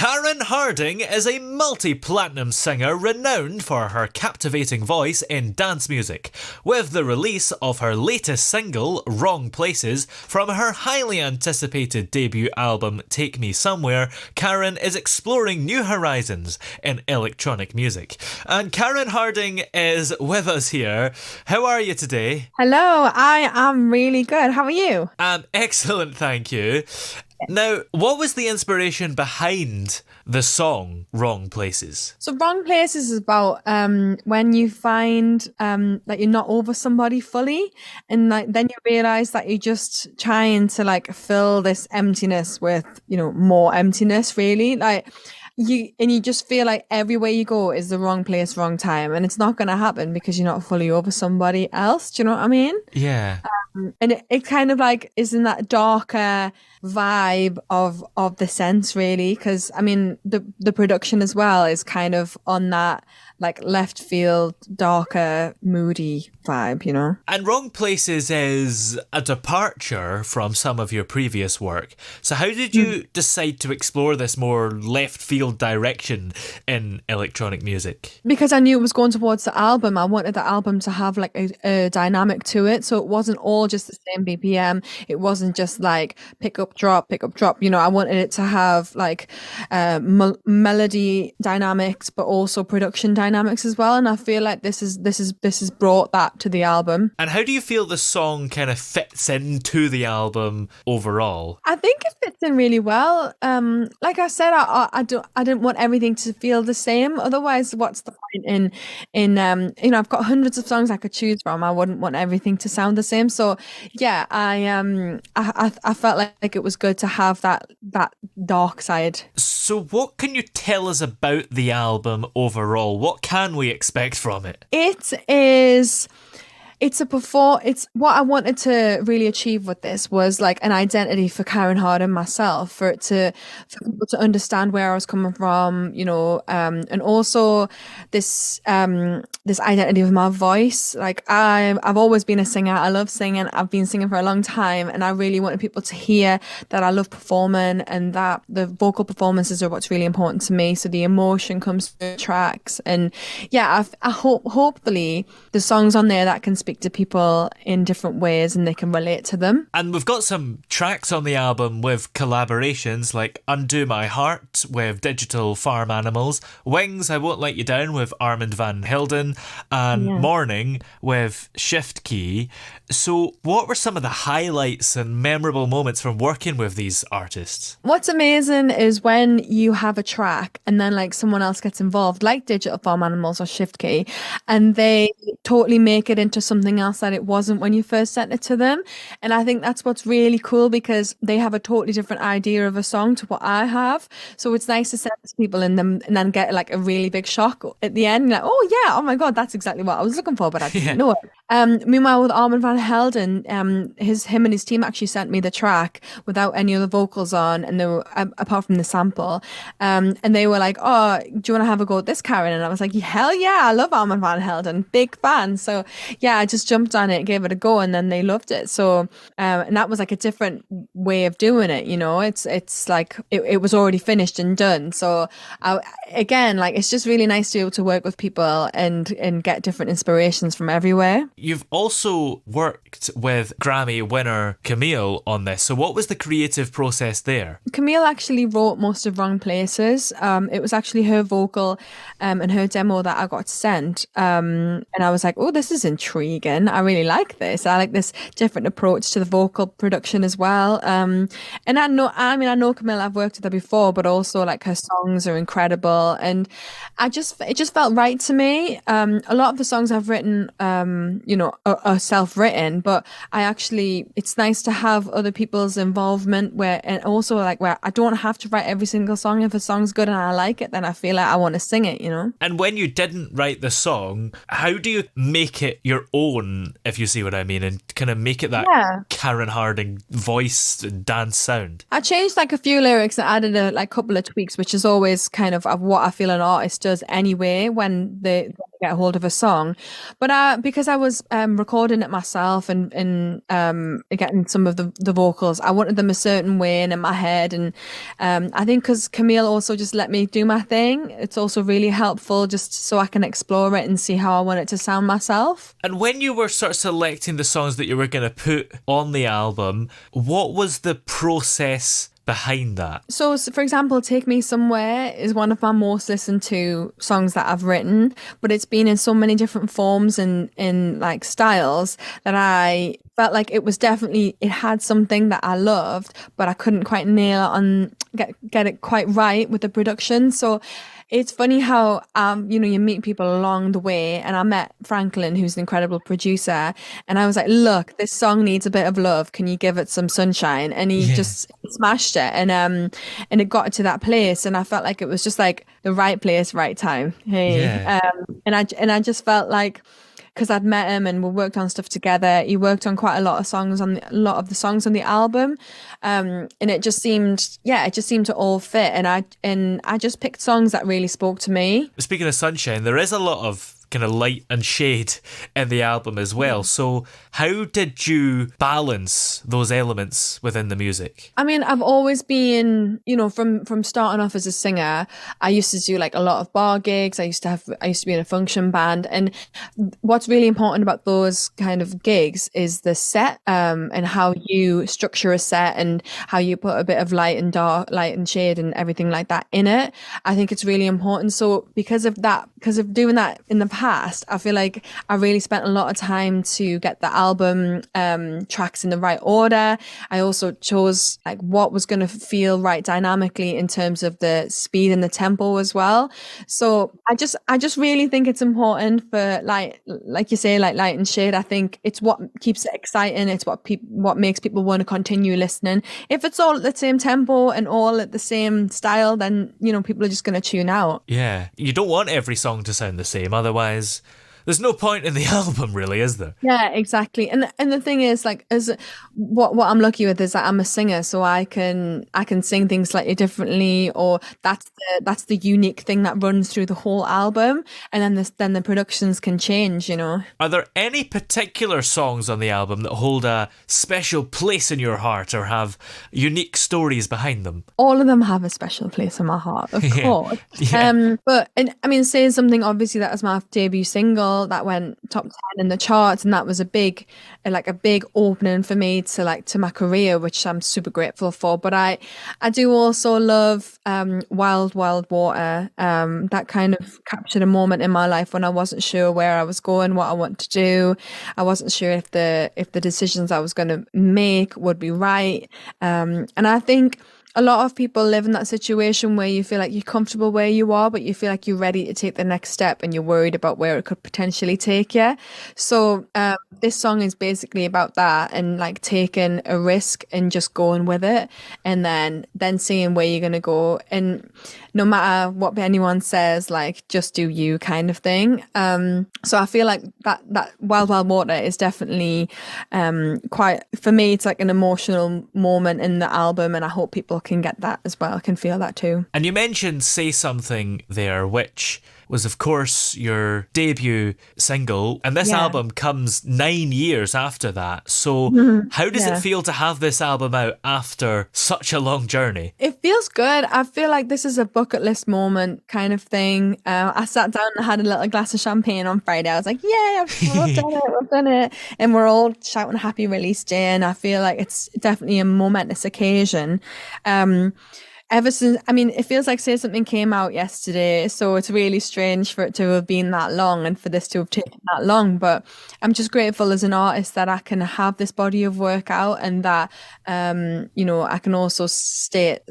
Karen Harding is a multi-platinum singer renowned for her captivating voice in dance music. With the release of her latest single, Wrong Places, from her highly anticipated debut album Take Me Somewhere, Karen is exploring new horizons in electronic music. And Karen Harding is with us here. How are you today? Hello, I am really good. How are you? I'm excellent, thank you. Now, what was the inspiration behind the song Wrong Places? So Wrong Places is about when you find that you're not over somebody fully, and then you realize that you're just trying to fill this emptiness with, more emptiness, really. You just feel like everywhere you go is the wrong place, wrong time, and it's not going to happen because you're not fully over somebody else. Do you know what I mean? Yeah. And it kind of is in that darker vibe of the sense, really, because I mean the production as well is kind of on that left field, darker, moody vibe. And Wrong Places is a departure from some of your previous work. So how did you decide to explore this more left field direction in electronic music? Because I knew it was going towards the album. I wanted the album to have a dynamic to it, so it wasn't all just the same BPM. It wasn't just pick up drop. I wanted it to have melody dynamics, but also production dynamics as well. And I feel like this has brought that to the album. And how do you feel the song kind of fits into the album overall? I think it fits in really well. Like I said, I didn't want everything to feel the same. Otherwise, what's the point in I've got hundreds of songs I could choose from. I wouldn't want everything to sound the same. So yeah, I felt like it was good to have that dark side. So what can you tell us about the album overall? What can we expect from it? It's what I wanted to really achieve with this was an identity for Karen Harding myself, for people to understand where I was coming from, and also this identity of my voice. I've always been a singer. I love singing. I've been singing for a long time, and I really wanted people to hear that I love performing and that the vocal performances are what's really important to me. So the emotion comes through the tracks, and yeah, I hope hopefully the songs on there that can speak to people in different ways and they can relate to them. And we've got some tracks on the album with collaborations like Undo My Heart with Digital Farm Animals, Wings, I Won't Let You Down with Armand Van Helden, and Morning with Shift K. So what were some of the highlights and memorable moments from working with these artists? What's amazing is when you have a track and then someone else gets involved, like Digital Farm Animals or Shift K, and they totally make it into something else that it wasn't when you first sent it to them. And I think that's what's really cool, because they have a totally different idea of a song to what I have. So it's nice to send it to people and then get a really big shock at the end. Oh yeah, oh my God, that's exactly what I was looking for, but I didn't know it. Meanwhile, with Armand Van Helden, him and his team actually sent me the track without any other vocals on, and they were apart from the sample. And they were like, "Oh, do you want to have a go at this, Karen?" And I was like, "Hell yeah, I love Armand Van Helden, big fan." So yeah, I just jumped on it, gave it a go, and then they loved it. So and that was a different way of doing it. It's it was already finished and done. So it's just really nice to be able to work with people and get different inspirations from everywhere. You've also worked with Grammy winner Camille on this. So what was the creative process there? Camille actually wrote most of Wrong Places. It was actually her vocal and her demo that I got sent. And I was like, oh, this is intriguing. I really like this. I like this different approach to the vocal production as well. And I know Camille, I've worked with her before, but also her songs are incredible. And it just felt right to me. A lot of the songs I've written, are self-written, but it's nice to have other people's involvement and also where I don't have to write every single song. If a song's good and I like it, then I feel like I want to sing it, And when you didn't write the song, how do you make it your own, if you see what I mean, and kind of make it that Karen Harding voice dance sound? I changed a few lyrics and added a couple of tweaks, which is always kind of what I feel an artist does anyway when they get hold of a song. But because I was recording it myself and getting some of the vocals, I wanted them a certain way and in my head. And I think because Camille also just let me do my thing, it's also really helpful just so I can explore it and see how I want it to sound myself. And when you were sort of selecting the songs that you were going to put on the album, what was the process behind that? So, for example, Take Me Somewhere is one of my most listened to songs that I've written, but it's been in so many different forms and in like styles that I felt like it was definitely, it had something that I loved, but I couldn't quite nail it on, get it quite right with the production. So it's funny how, you meet people along the way, and I met Franklin, who's an incredible producer, and I was like, look, this song needs a bit of love. Can you give it some sunshine? And he just smashed it, and it got to that place, and I felt like it was just like the right place, right time. And I just felt like, because I'd met him and we worked on stuff together. He worked on quite a lot of songs a lot of the songs on the album, and it just seemed to all fit. And I just picked songs that really spoke to me. Speaking of sunshine, there is a lot of kind of light and shade in the album as well. So how did you balance those elements within the music? I mean, I've always been, from starting off as a singer, I used to do like a lot of bar gigs. I used to be in a function band. And what's really important about those kind of gigs is the set, and how you structure a set and how you put a bit of light and shade and everything like that in it. I think it's really important. So because of doing that in the past, I feel like I really spent a lot of time to get the album tracks in the right order. I also chose like what was going to feel right dynamically in terms of the speed and the tempo as well. So I just really think it's important for like you say, like light and shade. I think it's what keeps it exciting. It's what makes people want to continue listening. If it's all at the same tempo and all at the same style, then people are just going to tune out. Yeah, you don't want every song to sound the same, otherwise there's no point in the album, really, is there? Yeah, exactly. And the thing is, like, what I'm lucky with is that I'm a singer, so I can sing things slightly differently, or that's the unique thing that runs through the whole album, and then the productions can change. Are there any particular songs on the album that hold a special place in your heart or have unique stories behind them? All of them have a special place in my heart, of course. Yeah. But I mean, say something, obviously that was my debut single that went top 10 in the charts, and that was a big opening for me to my career, which I'm super grateful for. But I do also love Wild Wild Water. That kind of captured a moment in my life when I wasn't sure where I was going, what I wanted to do. I wasn't sure if the decisions I was going to make would be right. And I think a lot of people live in that situation where you feel like you're comfortable where you are, but you feel like you're ready to take the next step and you're worried about where it could potentially take you. So this song is basically about that, and like taking a risk and just going with it, and then seeing where you're going to go. And no matter what anyone says, like, just do you kind of thing. So I feel like that Wild Wild Water is definitely quite, for me, it's like an emotional moment in the album, and I hope people can get that as well, can feel that too. And you mentioned Say Something there, which was of course your debut single, and this album comes 9 years after that. So how does it feel to have this album out after such a long journey? It feels good. I feel like this is a bucket list moment kind of thing. I sat down and had a little glass of champagne on Friday. I was like, yeah, we've done it. And we're all shouting happy release day, and I feel like it's definitely a momentous occasion. Ever since, I mean, it feels like Say Something came out yesterday, so it's really strange for it to have been that long and for this to have taken that long. But I'm just grateful as an artist that I can have this body of work out, and that, I can also state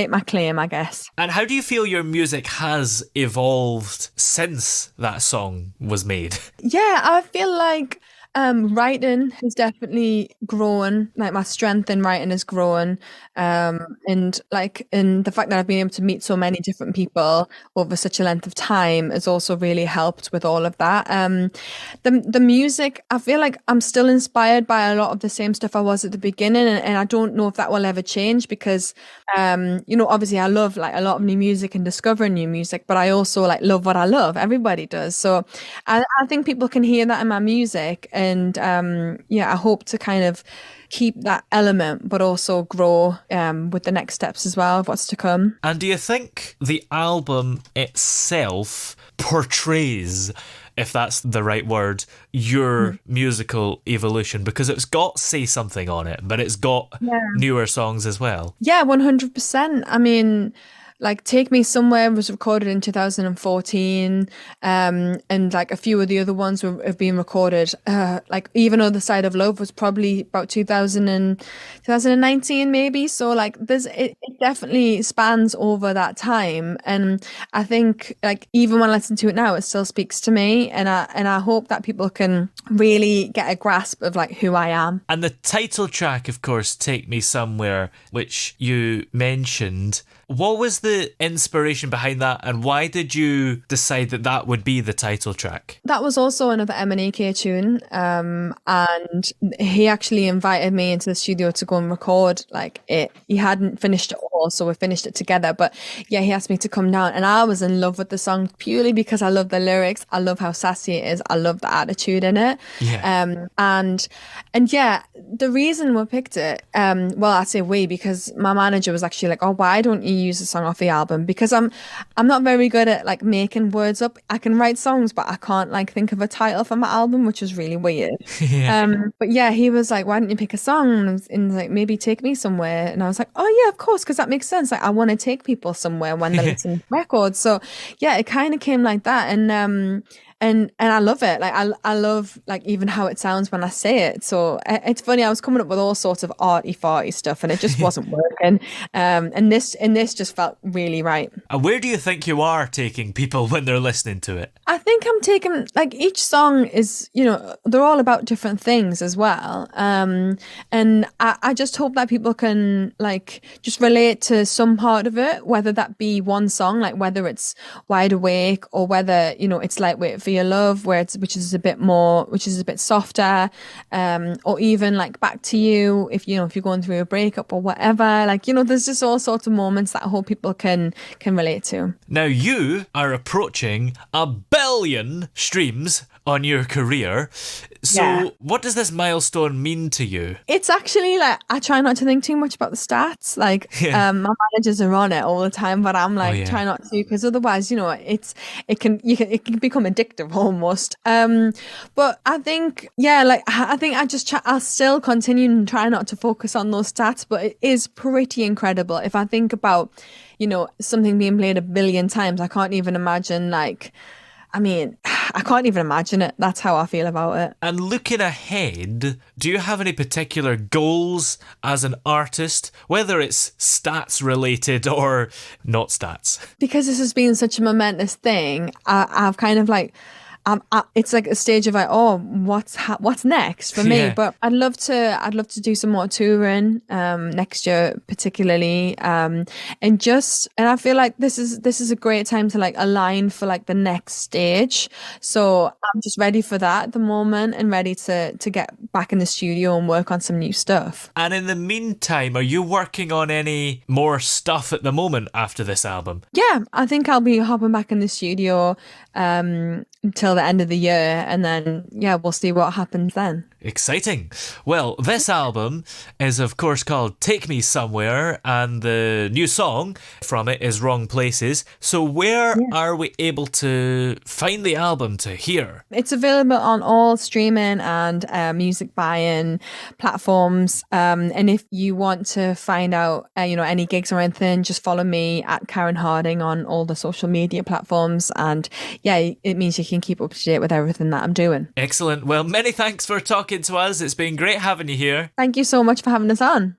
my claim, I guess. And how do you feel your music has evolved since that song was made? Yeah, I feel like Writing has definitely grown. Like my strength in writing has grown. And the fact that I've been able to meet so many different people over such a length of time has also really helped with all of that. The music, I feel like I'm still inspired by a lot of the same stuff I was at the beginning, and I don't know if that will ever change because obviously I love like a lot of new music and discovering new music, but I also like love what I love. Everybody does. So I think people can hear that in my music, and I hope to kind of keep that element, but also grow with the next steps as well of what's to come. And do you think the album itself portrays, if that's the right word, your musical evolution? Because it's got Say Something on it, but it's got newer songs as well. Yeah, 100%. I mean, like Take Me Somewhere was recorded in 2014, and like a few of the other ones have been recorded. Like Even Other Side of Love was probably about 2019 maybe. So like it definitely spans over that time, and I think like even when I listen to it now, it still speaks to me, and I hope that people can really get a grasp of like who I am. And the title track, of course, Take Me Somewhere, which you mentioned. What was the inspiration behind that, and why did you decide that that would be the title track? That was also another M&AK tune, and he actually invited me into the studio to go and record like it. He hadn't finished it all, so we finished it together. But yeah, he asked me to come down, and I was in love with the song purely because I love the lyrics. I love how sassy it is. I love the attitude in it. Yeah. And yeah, the reason we picked it, well, I say we because my manager was actually like, "Oh, why don't you use a song off the album?" Because I'm not very good at like making words up. I can write songs, but I can't like think of a title for my album, which is really weird. But yeah, he was like, "Why don't you pick a song?" And like, maybe Take Me Somewhere. And I was like, "Oh yeah, of course," because that makes sense. Like I want to take people somewhere when they listen to records. So yeah, it kind of came like that. And I love it. Like I love like even how it sounds when I say it. So it's funny. I was coming up with all sorts of arty farty stuff, and it just wasn't working. And this just felt really right. And where do you think you are taking people when they're listening to it? I think I'm taking like each song is, they're all about different things as well. And I just hope that people can like just relate to some part of it, whether that be one song, like whether it's Wide Awake or whether it's Lightweight for Your Love, which is a bit softer, or even like Back to You if you're going through a breakup or whatever. Like there's just all sorts of moments that I hope people can relate to. Now you are approaching 1 billion streams on your career. So what does this milestone mean to you? It's actually like I try not to think too much about the stats. Like my managers are on it all the time, but I'm like try not to, because otherwise it can become addictive almost. But I think I'll still continue and try not to focus on those stats, but it is pretty incredible. If I think about something being played 1 billion times, I can't even imagine I can't even imagine it. That's how I feel about it. And looking ahead, do you have any particular goals as an artist, whether it's stats related or not stats? Because this has been such a momentous thing, I've kind of like it's like a stage of like, oh, what's next for me? But I'd love to do some more touring next year, particularly, and I feel like this is a great time to like align for like the next stage. So I'm just ready for that at the moment and ready to get back in the studio and work on some new stuff. And in the meantime, are you working on any more stuff at the moment after this album? Yeah, I think I'll be hopping back in the studio until the end of the year, and then we'll see what happens then. Exciting. Well, this album is of course called Take Me Somewhere, and the new song from it is Wrong Places. So where are we able to find the album to hear? It's available on all streaming and music buying platforms, and if you want to find out any gigs or anything, just follow me at Karen Harding on all the social media platforms, and it means you can keep up to date with everything that I'm doing. Excellent. Well, many thanks for talking to us. It's been great having you here. Thank you so much for having us on.